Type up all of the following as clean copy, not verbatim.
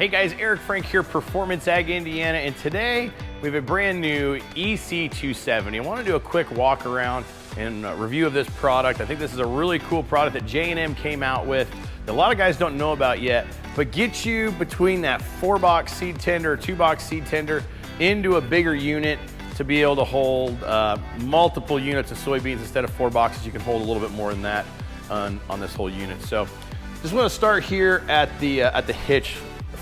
Hey guys, Eric Frank here, Prformance AG Indiana, and today we have a brand new EC270. I want to do a quick walk around and review of this product. I think this is a really cool product that J&M came out with that a lot of guys don't know about yet, but gets you between that 4-box seed tender, 2-box seed tender into a bigger unit to be able to hold multiple units of soybeans. Instead of 4 boxes, you can hold a little bit more than that on this whole unit. So just want to start here at the Hitch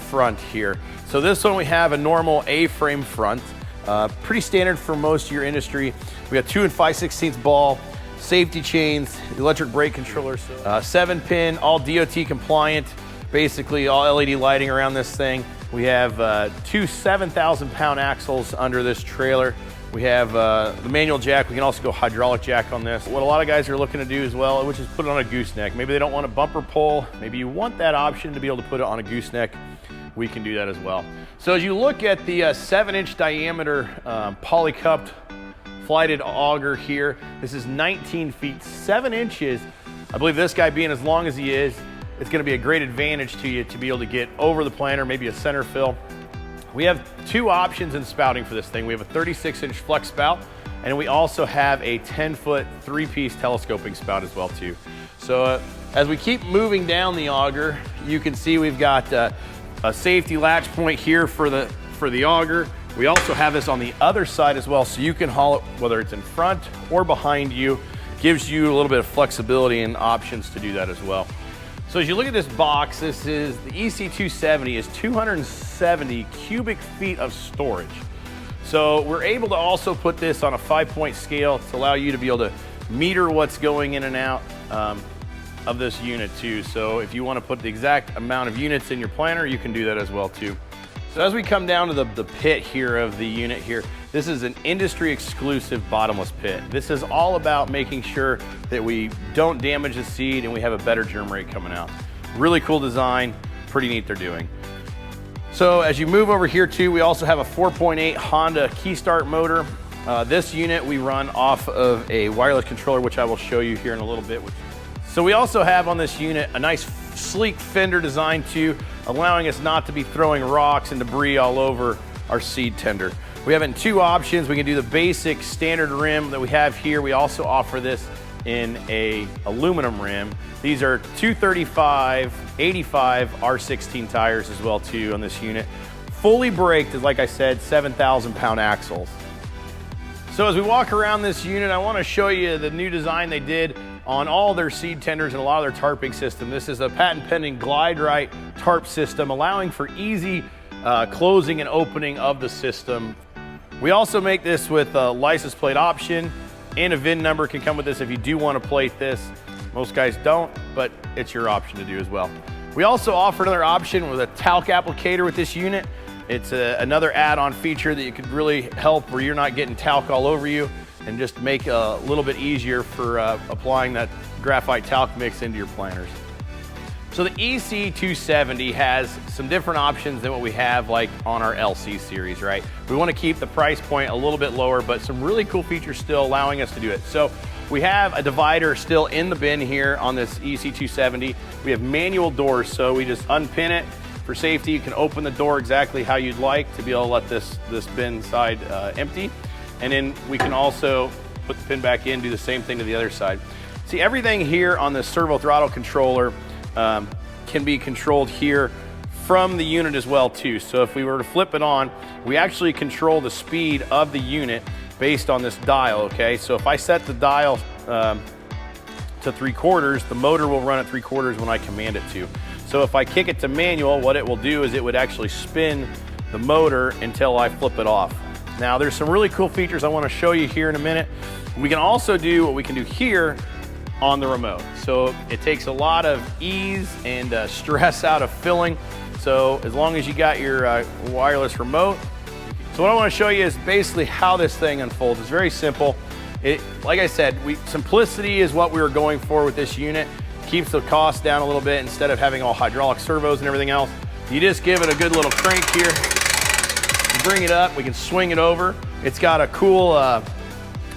front here. So this one we have a normal A-frame front, pretty standard for most of your industry. We got 2 5/16 ball, safety chains, electric brake controllers, 7-pin, all DOT compliant, basically all LED lighting around this thing. We have 2 7,000-pound axles under this trailer. We have the manual jack. We can also go hydraulic jack on this. What a lot of guys are looking to do as well, which is put it on a gooseneck. Maybe they don't want a bumper pull. Maybe you want that option to be able to put it on a gooseneck. We can do that as well. So as you look at the 7-inch diameter poly-cupped flighted auger here, this is 19 feet, 7 inches. I believe this guy being as long as he is, it's gonna be a great advantage to you to be able to get over the planter, maybe a center fill. We have 2 options in spouting for this thing. We have a 36-inch flex spout, and we also have a 10-foot 3-piece telescoping spout as well too. So as we keep moving down the auger, you can see we've got a safety latch point here for the auger. We also have this on the other side as well, so you can haul it whether it's in front or behind you. Gives you a little bit of flexibility and options to do that as well. So as you look at this box, this is the EC270 is 270 cubic feet of storage. So we're able to also put this on a 5-point scale to allow you to be able to meter what's going in and out of this unit too. So if you want to put the exact amount of units in your planter, you can do that as well too. So as we come down to the pit here of the unit here, this is an industry exclusive bottomless pit. This is all about making sure that we don't damage the seed and we have a better germ rate coming out. Really cool design, pretty neat they're doing. So as you move over here too, we also have a 4.8 Honda key start motor. This unit we run off of a wireless controller, which I will show you here in a little bit. So we also have on this unit a nice sleek fender design too, allowing us not to be throwing rocks and debris all over our seed tender. We have it in 2 options. We can do the basic standard rim that we have here. We also offer this in a aluminum rim. These are 235, 85 R16 tires as well too on this unit. Fully braked is, like I said, 7,000-pound axles. So as we walk around this unit, I want to show you the new design they did on all their seed tenders and a lot of their tarping system. This is a patent pending glide right tarp system, allowing for easy closing and opening of the system. We also make this with a license plate option, and a VIN number can come with this if you do want to plate this. Most guys don't, but it's your option to do as well. We also offer another option with a Talc Applicator with this unit. It's another add-on feature that you could really help where you're not getting talc all over you, and just make a little bit easier for applying that graphite talc mix into your planters. So the EC270 has some different options than what we have like on our LC series, right? We want to keep the price point a little bit lower, but some really cool features still allowing us to do it. So we have a divider still in the bin here on this EC270. We have manual doors, so we just unpin it. For safety, you can open the door exactly how you'd like to be able to let this bin side empty. And then we can also put the pin back in, do the same thing to the other side. See, everything here on the servo throttle controller can be controlled here from the unit as well too. So if we were to flip it on, we actually control the speed of the unit based on this dial, okay? So if I set the dial to 3/4, the motor will run at 3/4 when I command it to. So if I kick it to manual, what it will do is it would actually spin the motor until I flip it off. Now there's some really cool features I want to show you here in a minute. We can also do what we can do here on the remote. So it takes a lot of ease and stress out of filling. So as long as you got your wireless remote. So what I want to show you is basically how this thing unfolds. It's very simple. Like I said, simplicity is what we were going for with this unit. Keeps the cost down a little bit instead of having all hydraulic servos and everything else. You just give it a good little crank here. You bring it up, we can swing it over. It's got a cool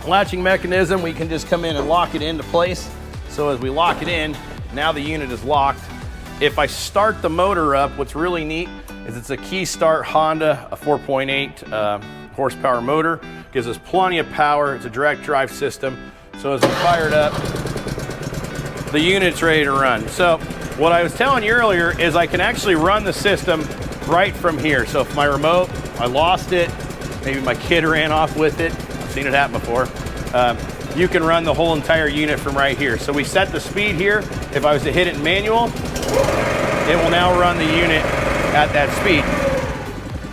latching mechanism. We can just come in and lock it into place. So as we lock it in, now the unit is locked. If I start the motor up, what's really neat is it's a Key Start Honda, a 4.8 horsepower motor. Gives us plenty of power. It's a direct drive system. So as we fire it up, the unit's ready to run. So what I was telling you earlier is I can actually run the system right from here. So if my remote, I lost it, maybe my kid ran off with it, I've seen it happen before, you can run the whole entire unit from right here. So we set the speed here. If I was to hit it in manual, it will now run the unit at that speed.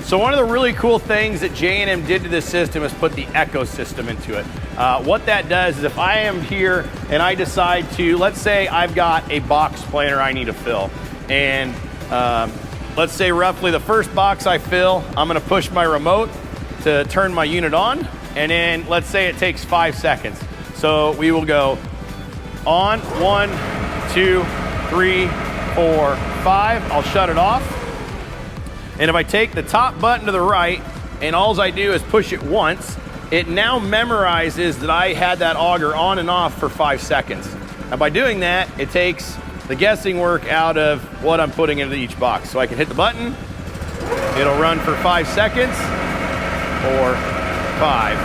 So one of the really cool things that J&M did to this system is put the Echo system into it. What that does is if I am here and I decide to, let's say I've got a box planer I need to fill, and let's say roughly the first box I fill, I'm gonna push my remote to turn my unit on, and then let's say it takes 5 seconds. So we will go on, 1, 2, 3, 4, 5, I'll shut it off. And if I take the top button to the right and all I do is push it once, it now memorizes that I had that auger on and off for 5 seconds. And by doing that, it takes the guessing work out of what I'm putting into each box. So I can hit the button, it'll run for 5 seconds, or 5,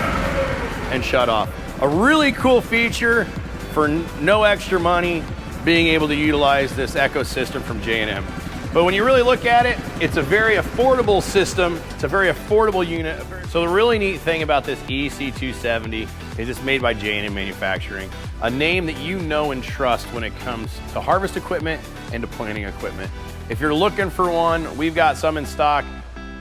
and shut off. A really cool feature for no extra money, being able to utilize this Echo system from J&M. But when you really look at it, it's a very affordable system. It's a very affordable unit. So the really neat thing about this EC270 is it's made by J&M Manufacturing, a name that you know and trust when it comes to harvest equipment and to planting equipment. If you're looking for one, we've got some in stock,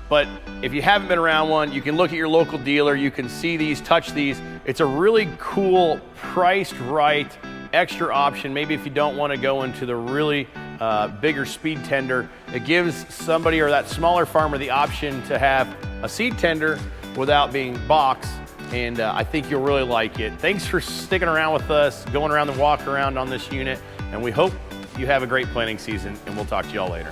but if you haven't been around one, you can look at your local dealer, you can see these, touch these. It's a really cool, priced right, extra option. Maybe if you don't want to go into the really bigger speed tender, it gives somebody or that smaller farmer the option to have a seed tender without being boxed, and I think you'll really like it. Thanks for sticking around with us, going around the walk around on this unit, and we hope you have a great planting season, and we'll talk to y'all later.